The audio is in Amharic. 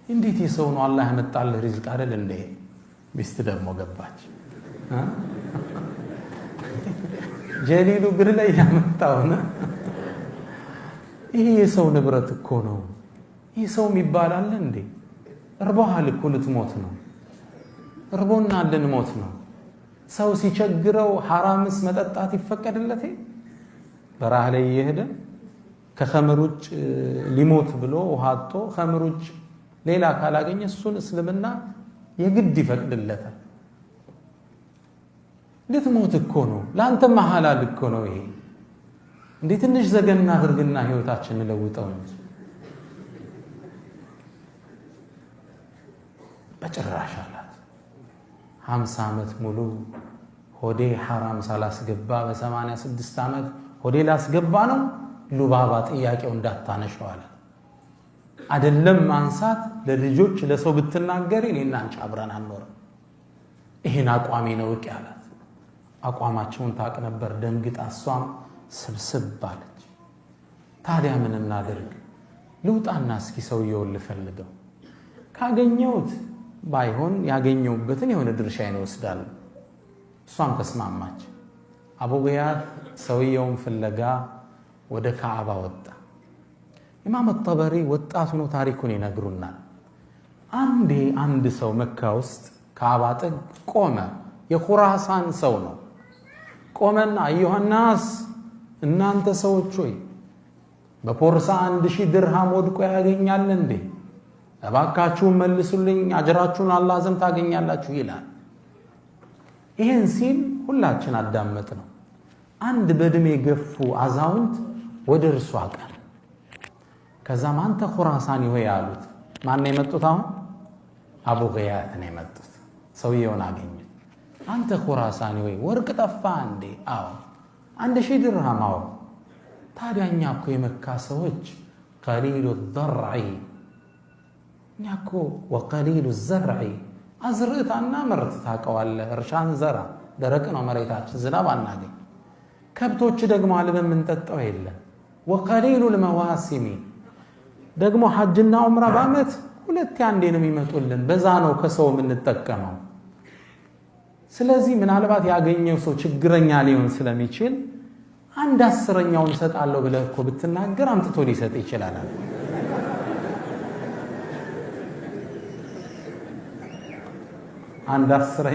እንዴት የሰው ነው አላህ ያመጣልህ ሪዝቅ አይደል እንዴ? ሚስት ደግሞ ገባች። ጀሊሉ እግር ላይ ያመጣውና ይሄ የሰው ንብረት እኮ ነው። ይሄ ሰው ይባላል እንዴ? እርቦሃል እኮ ልትሞት ነው። እርቦና ልንሞት ነው። ሰው ሲቸግረው ሐራምስ መጠጣት ይፈቀድለት? በረሃ ላይ እየሄደ ከኸምር ውጭ ሊሞት ብሎ ውሃቶ ኸምር ውጭ ሌላ ካላገኘ እሱን እስልምና የግድ ይፈቅድለታል። ልትሞት እኮ ነው። ለአንተማ ሐላል እኮ ነው ይሄ። እንዴ ትንሽ ዘገና አድርግና ህይወታችንን ለውጠው ነው። በጭራሽ አላት 50 ዓመት ሙሉ ሆዴ ሐራም ሳላስገባ በ86 ዓመት ሆዴ ላስገባ ነው። ሉባባ ጥያቄው እንዳታነሸው አለ። አይደለም ማንሳት ለልጆች ለሰው ብትናገሪ እኔና አንቺ አብረን አንኖርም። ይሄን አቋሜ ነው እቅ ያላት። አቋማቸውን ታቅ ነበር። ደንግጣ እሷም ስብስብ አለች። ታዲያ ምን እናድርግ? ልውጣና እስኪ ሰውየውን ልፈልገው፣ ካገኘሁት ባይሆን ያገኘሁበትን የሆነ ድርሻዬን እወስዳለሁ። እሷም ተስማማች። አቡ ጊያት ሰውየውን ፍለጋ ወደ ካዕባ ወጣ። ኢማም አጠበሪ ወጣት ሆኖ ታሪኩን ይነግሩናል። አንዴ አንድ ሰው መካ ውስጥ ካዕባ ጥግ ቆመ። የኹራሳን ሰው ነው። ቆመና አዩሃናስ እናንተ ሰዎች ሆይ በፖርሳ 1000 ድርሃም ወድቆ ያገኛል እንዴ? እባካችሁን መልሱልኝ፣ አጅራችሁን አላህ ዘንድ ታገኛላችሁ ይላል። ይሄን ሲል ሁላችን አዳመጥ ነው። አንድ በእድሜ ገፉ አዛውንት ወደ እርሱ አቀር። ከዛም አንተ ኹራሳኒ ሆይ አሉት። ማን ነው የመጡት? አሁን አቡ ጊያት ነው የመጡት። ሰውየውን አገኙ። አንተ ኹራሳኒ ሆይ ወርቅ ጠፋ እንዴ? አዎ። 1000 ድርሃም? አዎ። ታዲያ እኛ እኮ የመካ ሰዎች ቀሊሉ ዘርዒ እኛ እኮ ወቀሊሉ ዘርዒ አዝርዕታና መርት ታውቀዋለህ። እርሻን ዘራ፣ ደረቅ ነው መሬታችን፣ ዝናብ አናገኝ። ከብቶች ደግሞ አልበን የምንጠጣው የለም። ወቀሊሉ ልመዋሲሚ ደግሞ ሐጅና ዑምራ በዓመት 2 አንዴ ነው የሚመጡልን። በዛ ነው ከሰው የምንጠቀመው። ስለዚህ ምናልባት ያገኘው ሰው ችግረኛ ሊሆን ስለሚችል 1/10ኛውን እሰጣለሁ ብለህ እኮ ብትናገር አምጥቶ ሊሰጥ ይችላል። 1/10